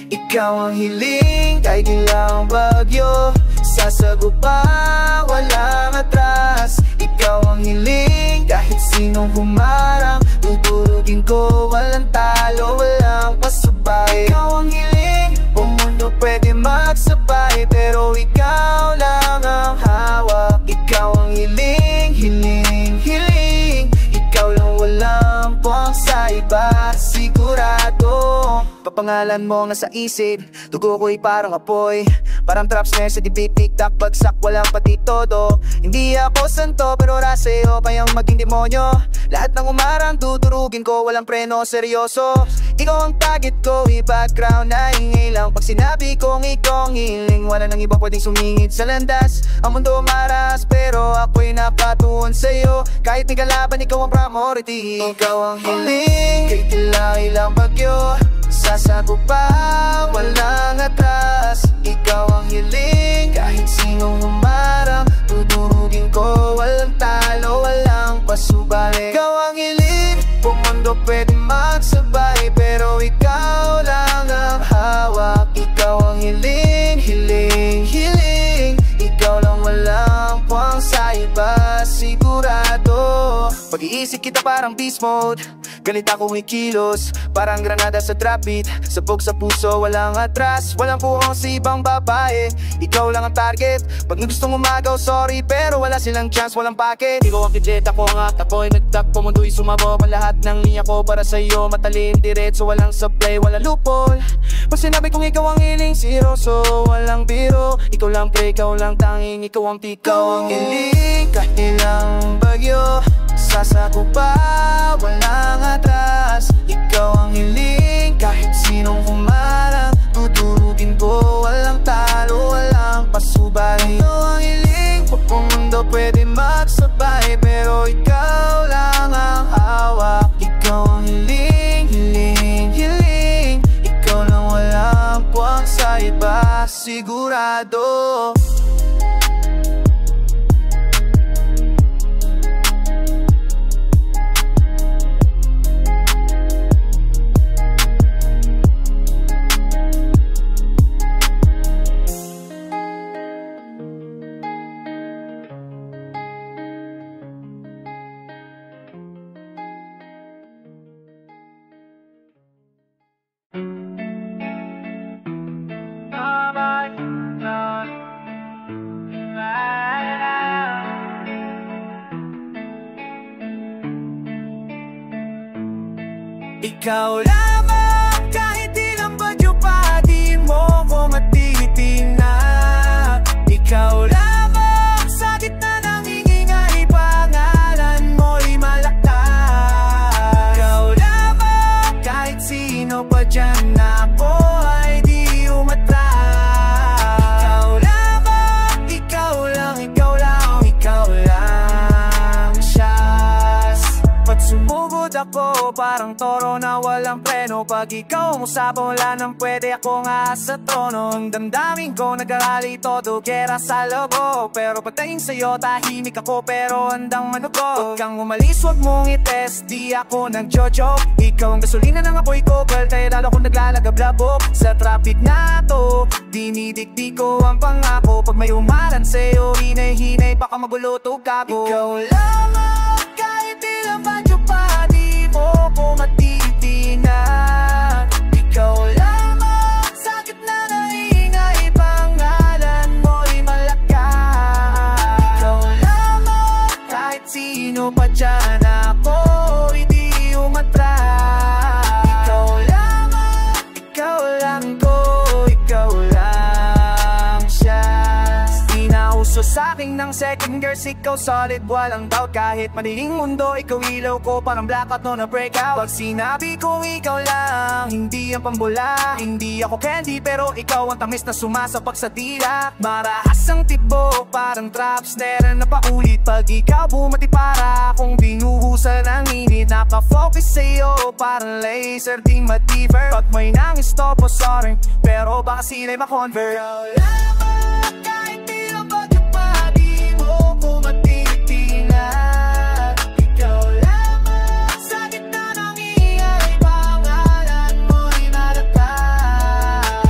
Ikaw ang hiling, kahit ilang bagyo sasagupa, walang atras. Ikaw ang hiling, kahit sinong humarang tuturugin ko, walang talo, walang pasubay. Ikaw ang hiling, buong mundo pwede magsabay, pero ikaw lang ang hawak. Ikaw ang hiling, hiling, hiling. Ikaw lang, walang puwang sa iba, sigurado. Papangalan mo nasa isip, dugo ko'y parang apoy, parang trap snare sa dibdib, tik-tak, bagsak, walang pati todo. Hindi ako santo, pero raseo kayang maging demonyo. Lahat ng umarang tuturugin ko, walang preno, seryoso. Ikaw ang target ko, i-background na ingay lang. Pag sinabi kong ikaw ang hiling, wala nang iba pwedeng sumingit sa landas. Ang mundo maras, pero ako'y napatuon sa'yo. Kahit may kalaban, ikaw ang priority. Ikaw ang hiling, kahit ilang bagyo sasagupa, walang atras. Ikaw ang hiling, kahit sinong humarang tuturugin ko, walang talo, walang pasubali. Ikaw ang hiling, buong mundo pwede magsabay, pero ikaw lang ang hawak. Ikaw ang hiling, hiling, hiling. Ikaw lang, walang puwang sa iba, sigurado. Pag-iisip kita parang beast mode, galit ako kilos, parang granada sa trap beat. Sabog sa puso, walang atras, walang puwang sa ibang babae. Ikaw lang ang target, pag gustong umagaw, sorry, pero wala silang chance, walang packet. Ikaw ang kidjet, ako ang at ako'y nagtakpo, mundo'y sumabog. Ang lahat ng linya ko para sa'yo, matalim, diretso, walang supply, walang loophole. Pag sinabi kong ikaw ang hiling, seryoso, walang biro. Ikaw lang pre, ikaw lang tanging, ikaw ang tikaw. Ikaw ang hiling, kahit ilang bagyo sasagupa, walang atras. Ikaw ang hiling, kahit sinong humarang tuturugin ko, walang talo, walang pasubay. Ikaw ang hiling, buong mundo pwede magsabay, pero ikaw lang ang hawak. Ikaw ang hiling, hiling, hiling. Ikaw lang, walang puwang sa iba, sigurado. Ikaw lamang, kahit ilang bagyo pa, di mo ko matitinag. Ikaw lamang, sa gitna ng ingingay, pangalan mo'y malakas. Ikaw lamang, kahit sino pa dyan, ako ay di umatras. Ikaw lamang, ikaw lang, ikaw lang, ikaw lang siya. Pag sumugod ako, parang toro na walang preno. Pag ikaw ang usapan, wala nang pwede akong sa trono. Ang damdamin ko nag-arali todo, gera sa lobo. Pero pagdating sa'yo, tahimik ako pero handang manugo. Huwag kang umalis, huwag mong itest, di ako nag-jojoke. Ikaw ang gasolina ng apoy ko, girl, kaya lalo kong naglalagablabok. Sa traffic na to, dinidikti ko ang pangako. Pag may umaran sa'yo, hinay-hinay, baka mabulutog ako. Ikaw lamang, kahit ilang bagyo pa, di mo ko matitinag. Ikaw lamang, sa gitna ng ingay, pangalan mo'y malakas. Ikaw lamang, kahit sino pa dyan, ako'y di umatras. Ikaw lamang, ikaw lang ko, ikaw lang siya. Di na uso sa'kin ng second girls, ikaw solid, walang doubt. Kahit maling mundo, ikaw ilaw ko, parang blackout no na breakout. Pag sinabi kong ikaw lang, hindi ang pambula. Hindi ako candy, pero ikaw ang tamis na sumasapag sa dila. Marahas ang tibo, parang trap snare na paulit. Pag ikaw bumati, para akong binuhusan ng init. Naka-focus sa'yo, parang laser, di mativer. Pag may nang-stop o sorry, pero baka sila'y makonvert. Ikaw lamang, kahit ilang bagyo pa, di mo ko matitinag. Ikaw lamang, sa gitna ng ingay, pangalan mo'y malakas.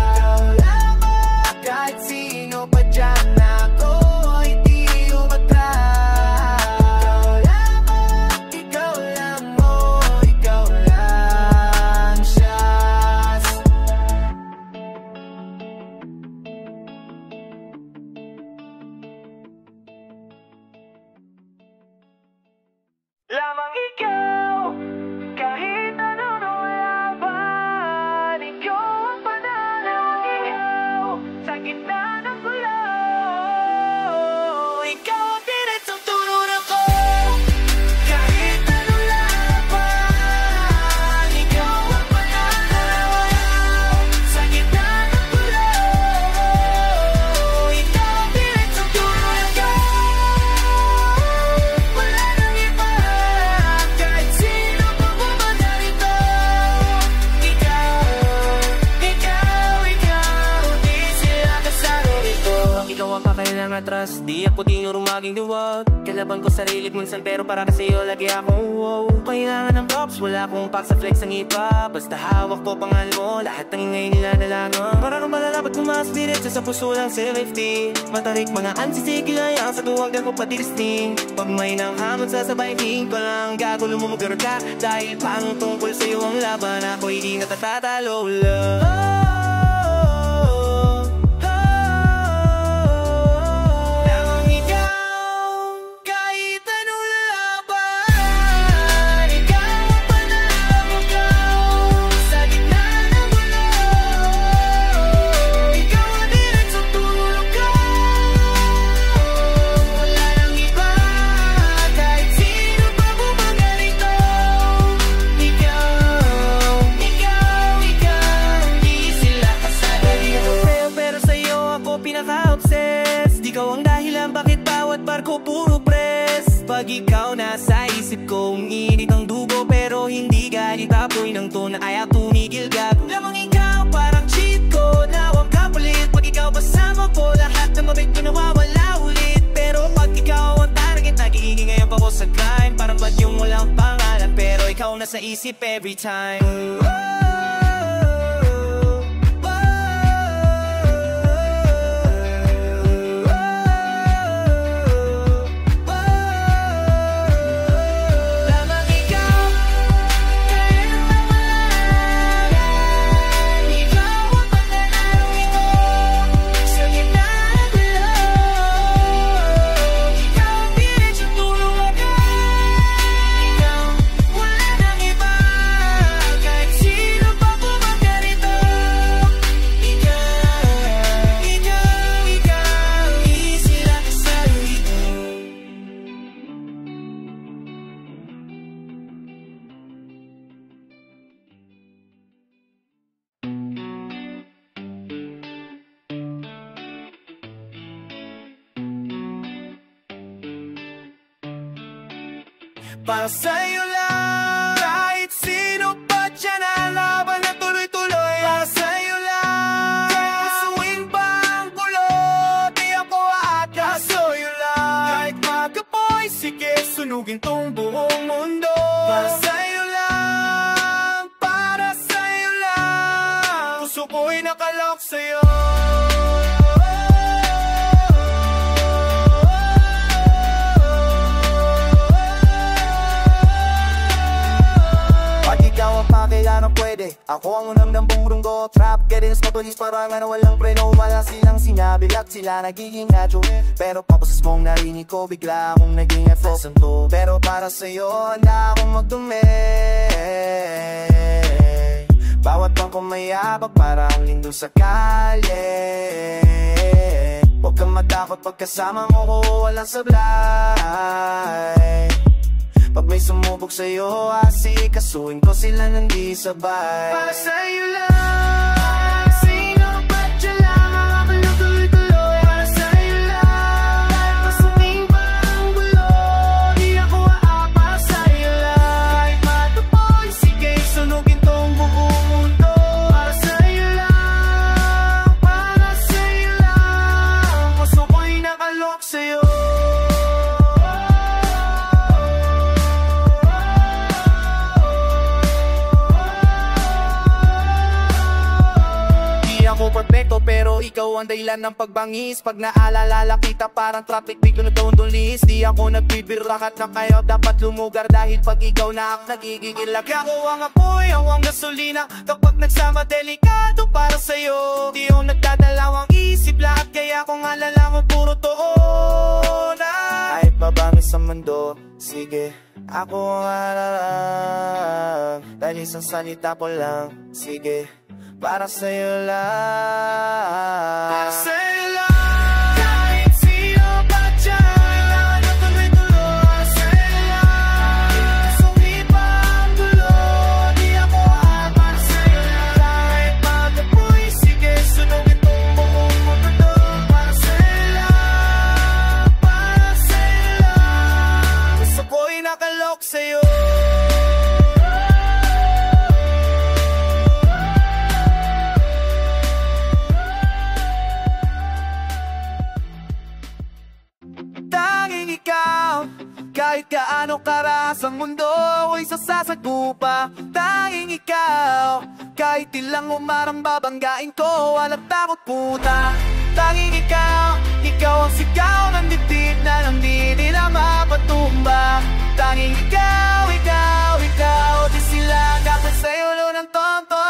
ang pakailang atras. Di ako tinuro maging duwag. Kalaban ko sarili minsan pero para sa'yo lagi akong wow. Kailangan ng props, wala akong pack sa flex ng iba. Basta hawak ko pangalan mo, lahat ng ingay nila nalangon. Para kang malalapat kung mas spirit sa puso lang safety. Matarik mga ansisigilaya sa tuwag na ko patiristing. Pag may nang hamon sasabay king pa lang gagulo mo mag ka. Dahil pang tungkol sa'yo ang laban, ako'y di natatatalo lang. Pag ikaw nasa isip ko, init ang dugo pero hindi galit apoy ng tuna ay tumigil gago. Lamang ikaw parang cheat ko, nawang kapalit. Pag ikaw kasama ko, lahat ng mabit ko nawawala ulit. Pero pag ikaw ang target, nagiging ngayon pa ko sa crime. Parang ba't yung walang pangalan pero ikaw nasa isip every time. Para sa'yo lang, kahit sino pa dyan ang laban na tuloy-tuloy. Para sa'yo lang, kasuin pa ang gulo, di ako aatas. Sa'yo lang, kahit magapoy, sige sunugin tong buong mundo. Para sa'yo lang, para sa'yo lang, puso ko'y nakalok sa'yo. Kailangan pwede, ako ang unang dambong ko. Trap, get in, spatulis, parang ano walang preno. Wala silang sinabi, at sila nagiging nadyo. Pero papasas mong narinig ko, bigla akong naging FS to. Pero para sa'yo, handa akong magdumi. Bawat bang kumayabag, parang lindo sa kalye. Huwag kang matakot pagkasama mo ko, walang sablay. Pag may sumubok sa'yo, asikasuhin ko sila nang di sabay. Para sa'yo lang, sino ba't dyan lang ang aking tuloy-tuloy. Para sa'yo lang, kahit masuming pa ang gulo, di ako aapa sa'yo lang. Kahit matapoy, sige sunugin tong buong mundo. Para sa'yo lang, para sa'yo lang, puso ko'y nakalok sa'yo. Perfecto pero ikaw ang dahilan ng pagbangis. Pag naalala kita parang traffic biglo na dondolis. Di ako nagbibirakat na kayo dapat lumugar. Dahil pag ikaw na ang nagigigil ako ang apoy, ang gasolina. Kapag nagsama delikado para sa'yo. Di ako nagdadalawang isip lahat. Kaya kung alala mo puro toon. Kahit mabangis ang mundo, sige ako ang alalang. Dahil isang salita ko lang, sige para sa'yo lang. Para sa'yo lang, kahit sino pa dyan ang tuloy-tuloy. Para sa'yo lang, sumipa ang gulo, di ako para sa'yo lang. Kahit magapoy, sige sunugin tong buong mundo. Para sa'yo lang, para sa'yo lang, gusto ko'y nakalok sa'yo. Kahit gaano karas ang mundo, ako'y sasagupa. Tanging ikaw, kahit ilang umarang babanggain ko, walang takot puta. Tanging ikaw, ikaw ang sigaw ng dibdib na nang di nila mapatumba. Tanging ikaw, ikaw, ikaw, di sila kakal sa'yo lo ng tonto.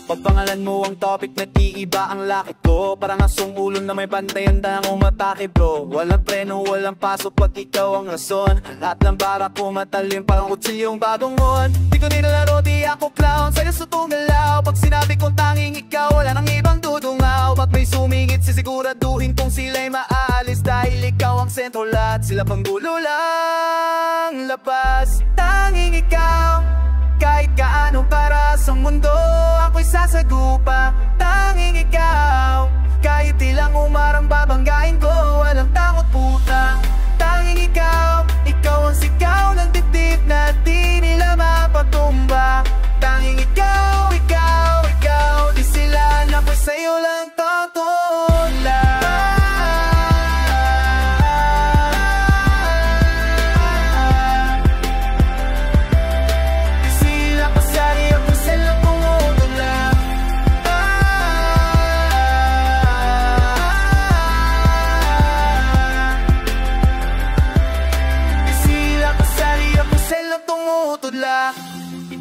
Pagpangalan mo ang topic na iiba ang lakit ko. Parang asong ulo na may bantayan na umatake bro. Walang preno, walang pasok pag ikaw ang rason. Lahat ng bara ko matalim parang kutsilyong bagong on. Di ko nilalaro, di ako clown, sa'yo sa tungalaw. Pag sinabi kong tanging ikaw, wala nang ibang dudungaw. Pag may sumingit, sisiguraduhin kung sila'y maaalis. Dahil ikaw ang sentro, lahat sila pang gulo lang labas. Tanging ikaw, kahit gaano karas ang mundo, ako'y sasagupa. Tanging ikaw, kahit ilang umarang babanggain ko, walang takot puta. Tanging ikaw, ikaw ang sigaw ng dibdib na di nila mapatumba. Tanging ikaw, ikaw, ikaw, di sila na ako'y sa'yo lang tutula.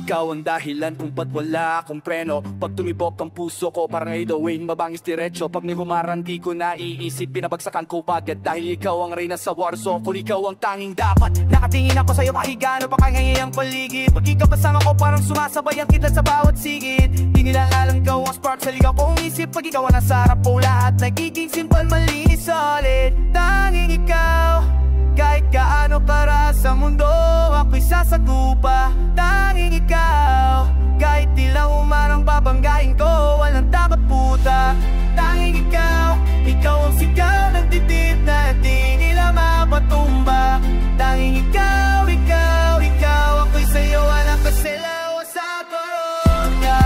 Ikaw ang dahilan kung ba't wala akong preno. Pag tumibok ang puso ko parang Wayne, mabangis diretso. Pag may humarang di ko naiisip, pinabagsakan ko bagad. Dahil ikaw ang reyna sa warso, kung ikaw ang tanging dapat. Nakatingin ako sa'yo kahigano, pakangayay ang paligid. Pag ikaw kasama ko parang sumasabay ang kidlat sa bawat sigid. Di nila alam ikaw ang spark sa ligaw kong isip. Pag ikaw ang nasa harap ko, lahat nagiging simple, malinis, solid. Tanging ikaw, kahit gaano karas ang mundo, ako'y sasagupa. Tanging ikaw, kahit ilang umarang babanggain ko, walang takot puta. Tanging ikaw, ikaw ang sigaw ng dibdib na di nila mapatumba. Tanging ikaw, ikaw, ikaw, ako'y sa'yo walang kasilaw sa corona.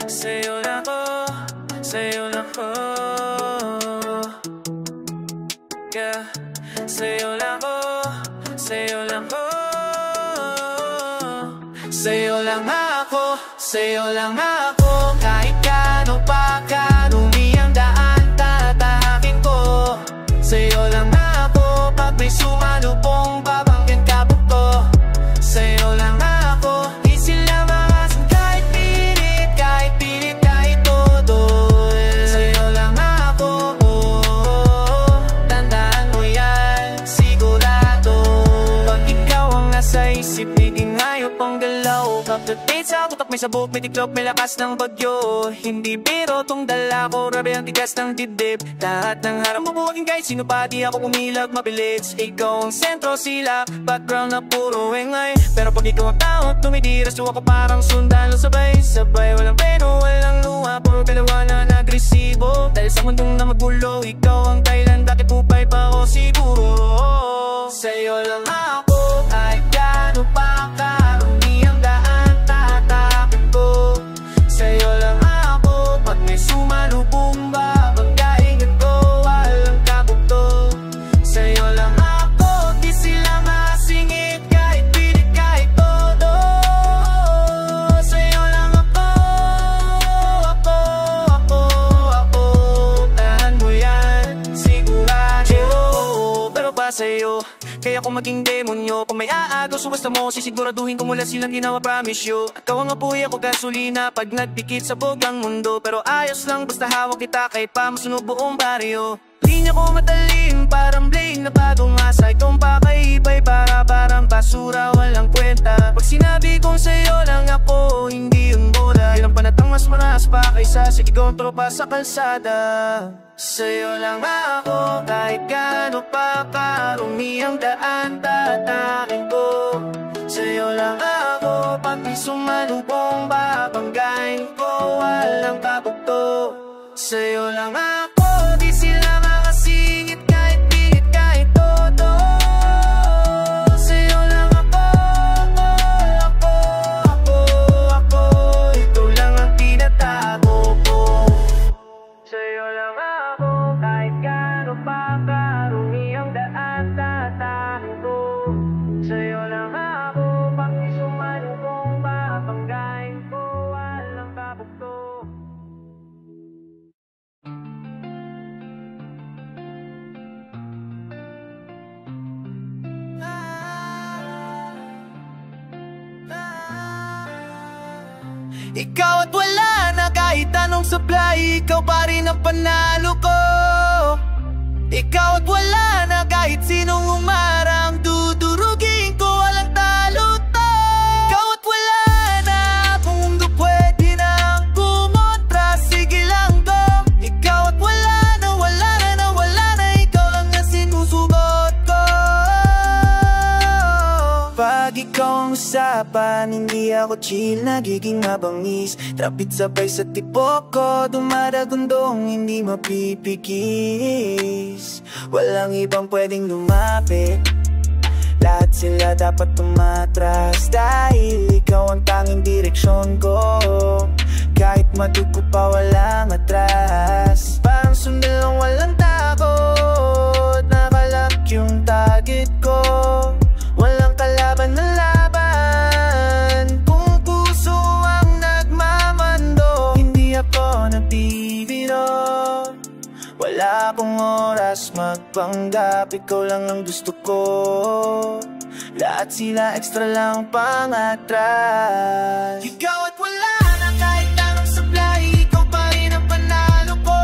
Sa'yo lang ko, sa'yo lang ko, yeah. Sa'yo lang ko, sa'yo lang ko, sa'yo lang ako, sa'yo lang ako. Kahit kano pa karumi ang daan, tatahakin ko. Sa'yo lang ako, pag may sumalubong babanggan ka buto. Sa'yo lang ako, di sila makasan kahit pilit, kahit pilit, kahit todo. Sa'yo lang ako, tandaan mo yan, sigurado. Pag ikaw ang nasa isip, higing hayop ang galaw. Update sa butak, may sabog, may tiklop, may lakas ng bagyo. Hindi biro tong dala ko, rabi ang tigas ng dibdib. Lahat ng harap mabuhaking kahit sino pa, di ako kumilag mabilis. Ikaw ang sentro, sila, background na puro engay. Pero pag ikaw ang tao, tumidiras, ako parang sundalo. Sabay-sabay, walang peno, walang luha, puro dalawa na nagresibo. Dahil sa mundong na magulo, ikaw ang dahilan, bakit upay pa ako siguro. Sa'yo lang ako, kahit gaano pa karumi ang daan, tatakin ko. Sa'yo lang ako, pag may sumalubong babanggain ko, walang kabuto. Sa'yo lang ako, di sila masingit, kahit pilit, kahit todo. Sa'yo lang ako, tahan mo yan, sigurado. Pero pa sa'yo, kaya kung maging demonyo, kung may aagaw, sumasta mo, sisiguraduhin kung wala silang ginawa, promise you. At ikaw ang apoy, ako gasolina, pag nagdikit sa bogang mundo. Pero ayos lang, basta hawak kita, kahit pa masunog buong baryo. Linya ko matalim, parang blade na bagong asa. Itong pakaibay, parang basura, walang kwenta. Pag sinabi kong sa'yo lang mataas pa kaysa sa igong tropa sa kalsada. Sa'yo lang ako, kahit gaano pa karumi ang daan, tatakin ko. Sa'yo lang ako, pag di sumalubong babanggain ko, walang kabugto. Sa'yo lang ako, di sila makasingit kahit pilit kahit todo. Sa'yo lang ako, ito lang ang tinatago ko. Sa'yo lang ako, kahit gaano pa karumi ang daan, tatakin ko. Sa'yo lang ako, pag di sumalubong babanggain ko, walang kabugto. Ikaw at wala na kahit anong supply, ikaw pa rin ang panalo ko. Ikaw at wala na kahit sinong umarang, dudurugin ko, walang talo to. Ikaw at wala na, kung mundo pwede nang kumontra, sige lang go. Ikaw at wala na, ikaw lang ang sinusugot ko. Pag ikaw ang usapan, hindi ako chill, nagiging mabangis. Trapit sabay sa tipok ko, dumadagundong, hindi mapipikis. Walang ibang pwedeng lumapit, lahat sila dapat tumatras, dahil ikaw ang tanging direksyon ko. Kahit madugo pa walang atras, parang sundal lang walang takot. Nakalak yung target ko, walang kalaban na laban. Kung puso ang nagmamando, hindi ako nabibiro. Wala akong oras magpanggap, ikaw lang ang gusto ko. Lahat sila extra lang pangatras. Ikaw at wala na kahit anong supply, ikaw pa rin ang panalo ko.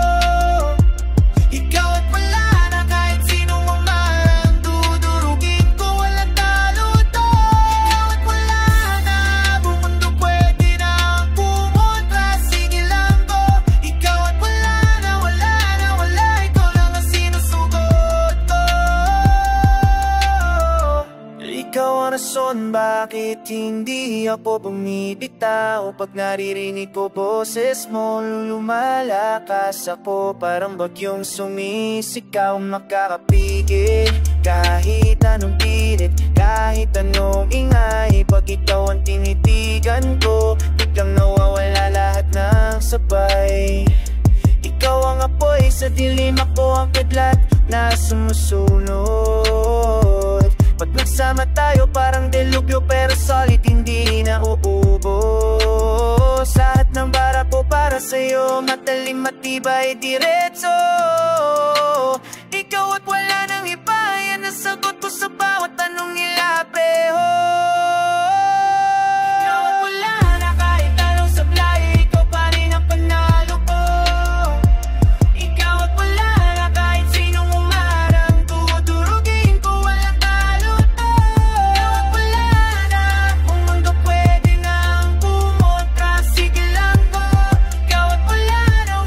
Ikaw at wala na kahit sinong umarang, dudurugin ko, walang talo to. Ikaw at wala na, buong mundo pwede nang kumontra, sige lang go. Ikaw at wala na, ikaw lang ang sinusugot ko. Ikaw ang rason bakit hindi ako bumibitaw. Pag naririnig ko boses mo, lumalakas ako, parang bagyong sumisigaw, makakapigil. Kahit anong pilit, kahit anong ingay, pag ikaw ang tinitigan ko, biglang nawawala lahat ng sabay. Ikaw ang apoy sa dilim, ako ang kidlat na sumusunod. Pag nagsama tayo parang delubyo, pero solid hindi na uubos. Lahat ng bara po para sa'yo, matalim matibay diretso. Ikaw at wala nang iba, yan ang sagot ko sa bawat tanong nila preho. Ikaw at wala na kahit anong supply, ikaw pa rin ang panalo ko. Ikaw at wala na kahit sinong umarang, dudurugin ko, walang talo to. Ikaw at wala na, kung mundo pwede nang kumontra, sige lang go. Ikaw at wala na,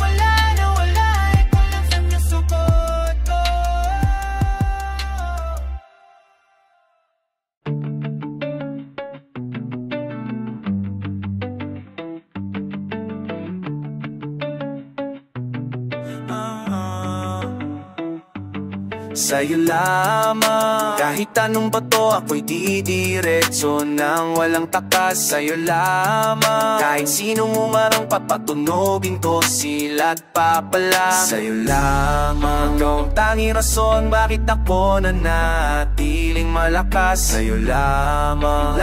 ikaw lang sa nasugot ko. Sa'yo lamang, kahit anong bato ako'y didiretso nang walang takas. Sa'yo lamang, kahit sinong umarang papatunogin ko sila't papalang. Sa'yo lamang, ikaw ang tanging rason bakit ako nanatiling malakas. Sa'yo lamang,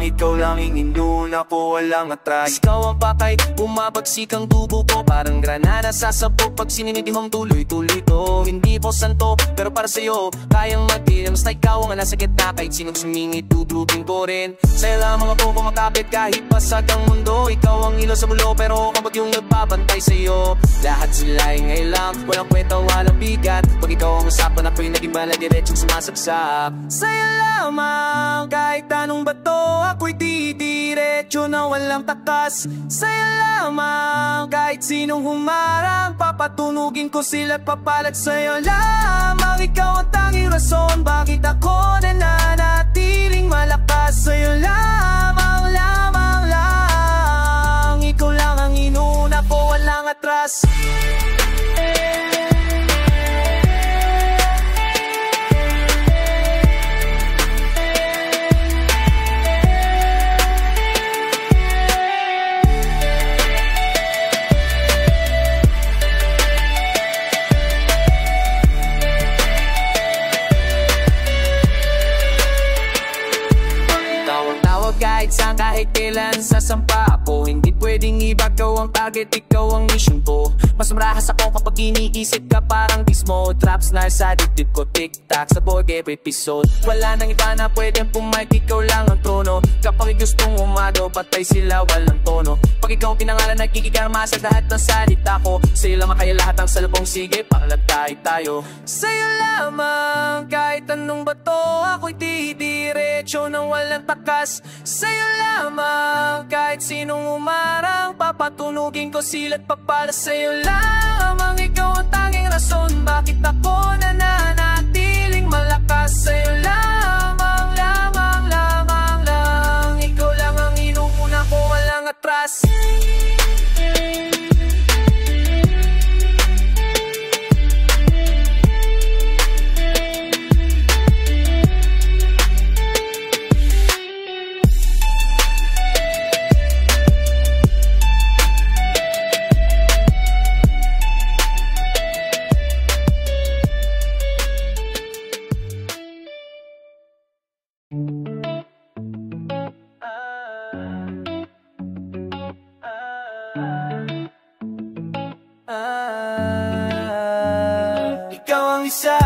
ikaw lang inuna ko, walang atras. Ikaw ang patay, bumabagsik ang tubo ko, parang granada sasabog pag sininidihong tuloy-tuloy ito. Hindi po santo, pero para sa'yo kayang magdilim, basta ikaw ang nasa gitna. Kahit sinong sumingit, dudugin ko rin. Sa'yo lamang ako kumakapit kahit pasag ang mundo. Ikaw ang ilaw sa mulo, pero ako yung nagbabantay sa'yo. Lahat sila ay ngayon lang, walang kwenta, walang bigat. Pag ikaw ang usapan, ako'y naging bala, diretsong sumasagsak. Sa'yo lamang, kahit anong bato, ako'y didiretso na walang takas. Sa'yo lamang, kahit sinong humarang, papatunugin ko sila't papalag. Sa'yo lamang, ikaw ang tanging rason bakit ako nananatiling malakas. Sa'yo lamang, lamang lang, ikaw lang ang inuna ko, walang atras. Kahit saan, kahit kailan sasampa ako, hindi pwedeng iba, ikaw ang target, ikaw ang mission ko. Mas marahas ako kapag iniisip ka parang dismo. Traps na sa dibdib ko, tic-tac sa board every episode. Wala nang iba na pwedeng pumayag, ikaw lang ang trono. Kapag gustong umado, patay sila, walang tono. Pag ikaw pinangalan, nagkikikarma sa lahat ng salita ko. Sa'yo lamang kaya lahat ang salubong, sige, palatay tayo. Sa'yo lamang, kahit anong bato, ako'y didiretso nang walang takas. Sa'yo lamang, kahit sinong umarang, papatunugin ko sila't papala. Sa'yo lamang, ikaw ang tanging rason bakit ako nananatiling malakas. Sa'yo lamang, lamang, lamang lang, ikaw lang ang inuuna ko, walang atras. Ikaw ang isa,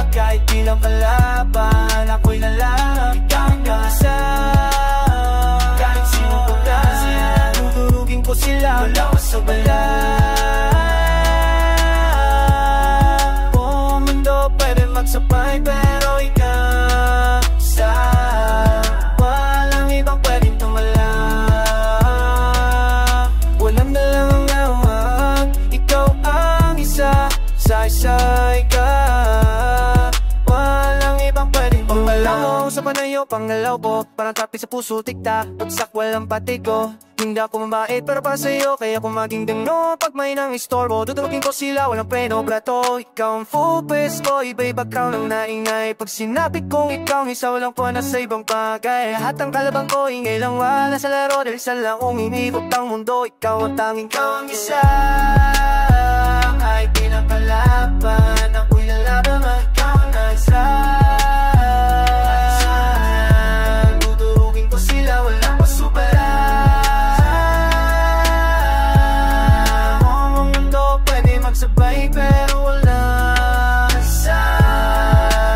kahit bilang kalaban, ako'y nalang. Ikaw ang isa, kahit sino pagkasin, tutulugin ko sila, wala ko sa bala. Buong mundo pwede magsabay, pero ikaw isa, walang ibang pwedeng tumala. Walang nalang ang awag, ikaw ang isa, say ka, walang ibang pwedeng pagpalaw. Sa panayo, pangalaw po, parang trapik sa puso, tikta, pagsak walang patigo. Hindi ako mabait pero para sa'yo, kaya kung maging dano, pag may nang istorbo, tutulugin ko sila, walang preno, brato. Ikaw ang full best ko, iba-iba background lang naingay. Pag sinabi kong ikaw ang isa, walang po na sa ibang bagay. Lahat ng kalabang ko, ingay lang wala sa laro, dahil sa laong inibot ang mundo. Ikaw ang tanging, ikaw ang isa, kahit pinakalaban, ako'y lalaban, ikaw ang isa. Tutulugin ko sila, walang pasubala. Buong mundo pwede magsabay, pero wala isa,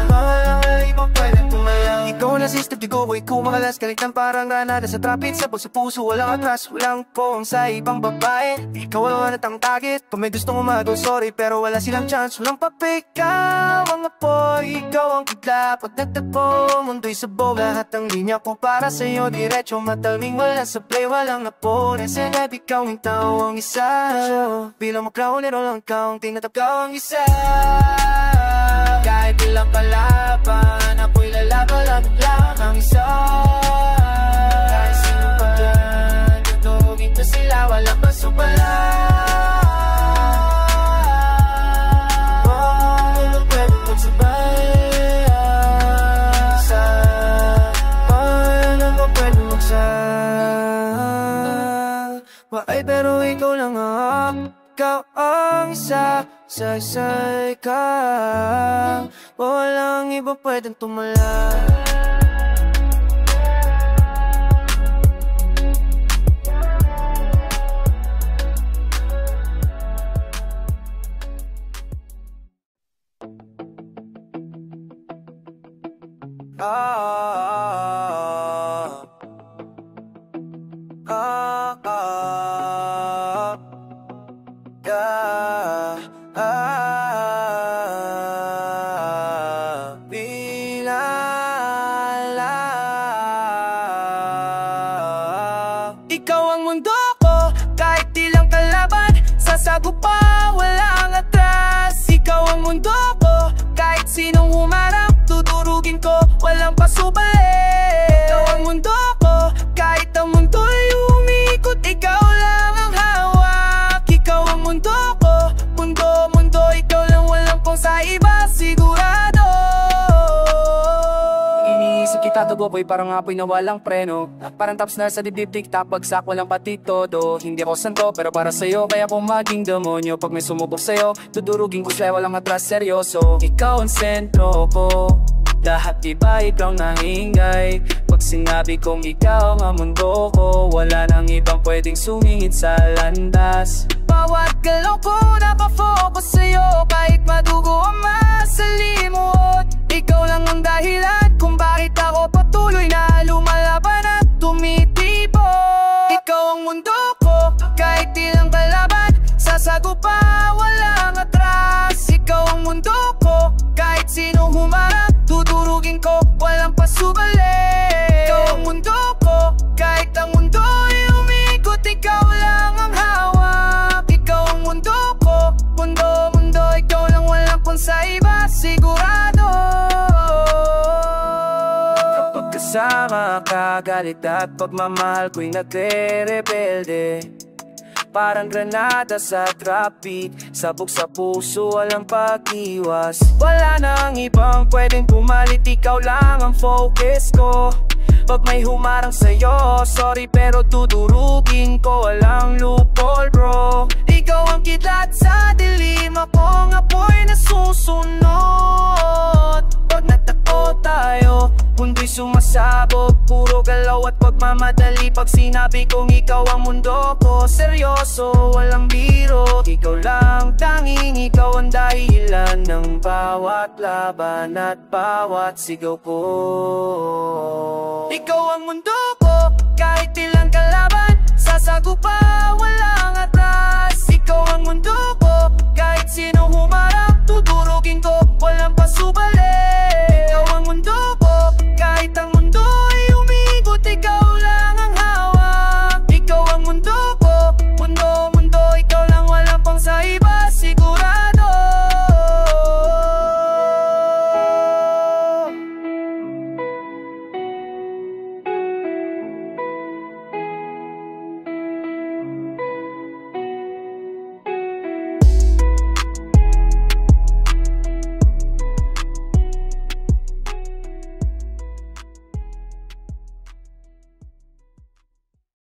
walang ibang pwede tumalaw. Ikaw na system, di ko, ikaw makalas, kalitan parang granada sa trapit, sabog sa puso, walang atras, walang poong sa ibang babae. Ikaw ang natang target, kung may gustong umago, sorry, pero wala silang chance, walang papay. Ikaw ang apoy, ikaw ang kidlat, pag nagtagpo, mundo'y sabog. Lahat ng linya ko para sa'yo, diretso matalming, walang sablay, walang napo. Nasenab, ikaw ang tao ang isa, bilang makraw, nero lang ikaw ang tinatap. Ikaw ang isa, kahit bilang kalaban, ako'y lalaban, lang ang isa. Kahit sino pa yan, tutulugin ko sila, walang pasubala. Walang pwede magsabay, isa, walang pwede magsabay, pero ikaw lang ang, ikaw ang isa, say ka, walang iba pwedeng tumala. Ikaw ang mundo ko, kahit ilang kalaban, sasagupa, walang atras. Ikaw ang mundo ko, kahit sinong humarap, tudurugin ko, walang pasubali. Ikaw ang mundo ko, kahit ang mundo'y umikot, ikaw lang ang hawak. Ikaw ang mundo ko, mundo, ikaw lang, walang pong sa iba, sigurado. Iniisip kita, tugo ko'y parang apoy na walang preno. Parang tops na sa dibdib, tik-tak, bagsak, walang pati todo. Hindi ako santo, pero para sa'yo, kaya kung maging demonyo. Pag may sumubok sa'yo, tudurugin ko siya, walang atras, seryoso. Ikaw ang sentro ko, lahat iba ikaw nangingay. Pag sinabi kong ikaw ang mundo ko, wala nang ibang pwedeng sumingit sa landas. Bawat galaw ko nakafocus sa'yo, kahit madugo ang masalimuot. Ikaw lang ang dahilan kung bakit ako patuloy na lumalaban at tumitibok. Ikaw ang mundo ko, kahit ilang kalaban, sasagupa, walang atras. Ikaw ang mundo ko, kahit sino humarap, tudurugin ko, walang pasubali. Ikaw ang mundo ko, kahit ang mundo'y umikot, ikaw lang ang hawak. Ikaw ang mundo ko, mundo, ikaw lang, walang kung sa iba, sigurado. Kapag kasama ka, galit at pagmamahal ko'y nagre-rebelde. Parang granada sa traffic, sabog sa puso, walang pag-iwas. Wala nang ibang pwedeng pumalit, ikaw lang ang focus ko. Pag may humarang sa'yo, sorry pero tudurugin ko, walang loophole bro. Ikaw ang kidlat sa dilim, akong apoy na susunod. Pag natakot tayo, mundo'y sumasabog, puro galaw at pagmamadali. Pag sinabi kong ikaw ang mundo ko, seryoso, walang biro. Ikaw lang, tanging ikaw ang dahilan ng bawat laban at bawat sigaw ko. Ikaw ang mundo ko, kahit ilang kalaban, sasagupa, walang atras. Ikaw ang mundo ko, kahit sino humarap, tudurugin ko, walang pasubali.